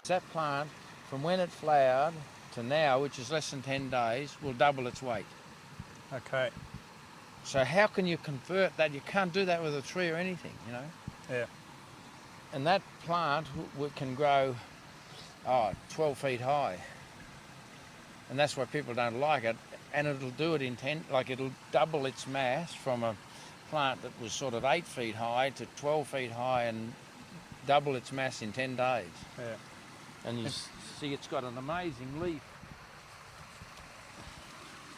That plant, from when it flowered to now, which is less than 10 days, will double its weight. Okay. So how can you convert that? You can't do that with a tree or anything, you know. Yeah. And that plant can grow 12 feet high. And that's why people don't like it. And it'll do it it'll double its mass from a plant that was sort of 8 feet high to 12 feet high and double its mass in 10 days. Yeah. And you see it's got an amazing leaf.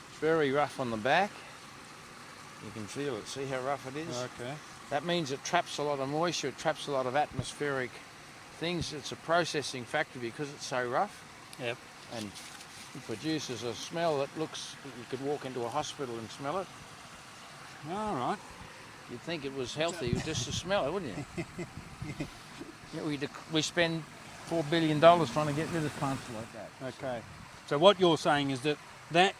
It's very rough on the back. You can feel it. See how rough it is? Okay. That means it traps a lot of moisture, it traps a lot of atmospheric things. It's a processing factor because it's so rough. Yep. And it produces a smell that looks, you could walk into a hospital and smell it. All right. You'd think it was healthy just to smell it, wouldn't you? We spend $4 billion trying to get rid of plants like that. Okay. So what you're saying is that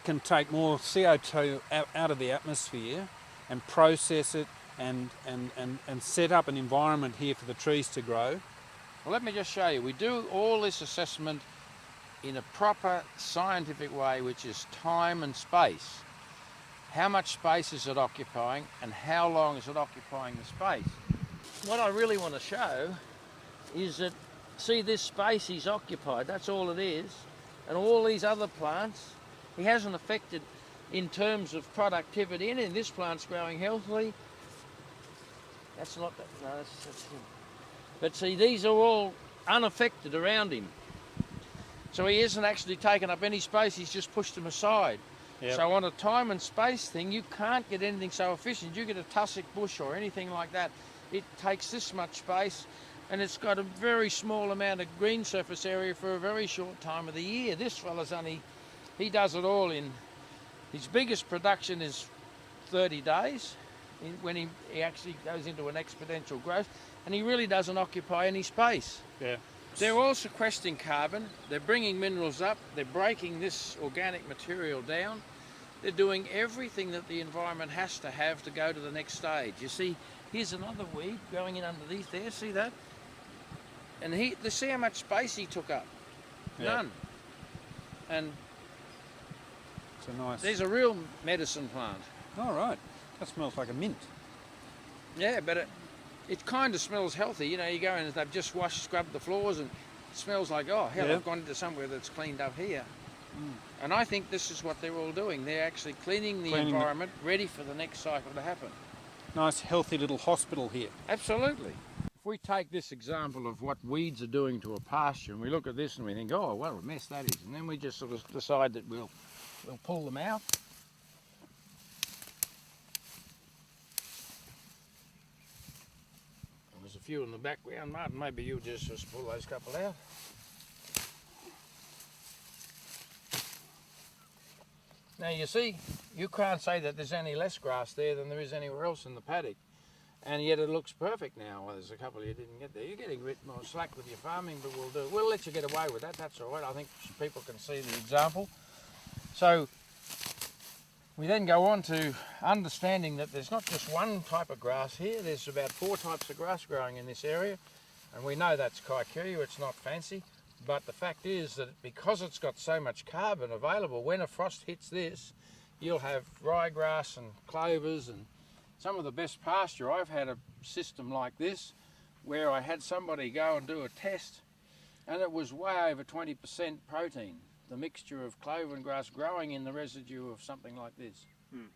can take more CO2 out of the atmosphere and process it and set up an environment here for the trees to grow. Well, let me just show you. We do all this assessment in a proper scientific way, which is time and space. How much space is it occupying and how long is it occupying the space? What I really want to show is that, see this space he's occupied, that's all it is, and all these other plants, he hasn't affected in terms of productivity. And this plant's growing healthily. That's not that, no, that's him. But see, these are all unaffected around him. So he isn't actually taken up any space, he's just pushed them aside. Yep. So on a time and space thing, you can't get anything so efficient. You get a tussock bush or anything like that, it takes this much space and it's got a very small amount of green surface area for a very short time of the year. This fella's he does it all in, his biggest production is 30 days when he actually goes into an exponential growth, and he really doesn't occupy any space. Yeah. They're all sequestering carbon, they're bringing minerals up, they're breaking this organic material down, they're doing everything that the environment has to have to go to the next stage. You see, here's another weed growing in underneath there, see that? And see how much space he took up? Yeah. None. And it's a nice... There's a real medicine plant. All right, that smells like a mint. Yeah, but it kind of smells healthy. You know, you go in and they've just scrubbed the floors and it smells like, oh, hell, I've gone into somewhere that's cleaned up here. Mm. And I think this is what they're all doing. They're actually cleaning the environment, ready for the next cycle to happen. Nice, healthy little hospital here. Absolutely. If we take this example of what weeds are doing to a pasture and we look at this and we think, oh, what a mess that is. And then we just sort of decide that we'll pull them out. There's a few in the background, Martin, maybe you'll just pull those couple out. Now you see, you can't say that there's any less grass there than there is anywhere else in the paddock. And yet it looks perfect now. Well, there's a couple you didn't get there. You're getting a bit more slack with your farming, but we'll let you get away with that. That's all right. I think people can see the example. So we then go on to understanding that there's not just one type of grass here. There's about 4 types of grass growing in this area. And we know that's kikuyu, it's not fancy. But the fact is that because it's got so much carbon available, when a frost hits this, you'll have ryegrass and clovers and some of the best pasture. I've had a system like this where I had somebody go and do a test and it was way over 20% protein, the mixture of clover and grass growing in the residue of something like this. Hmm.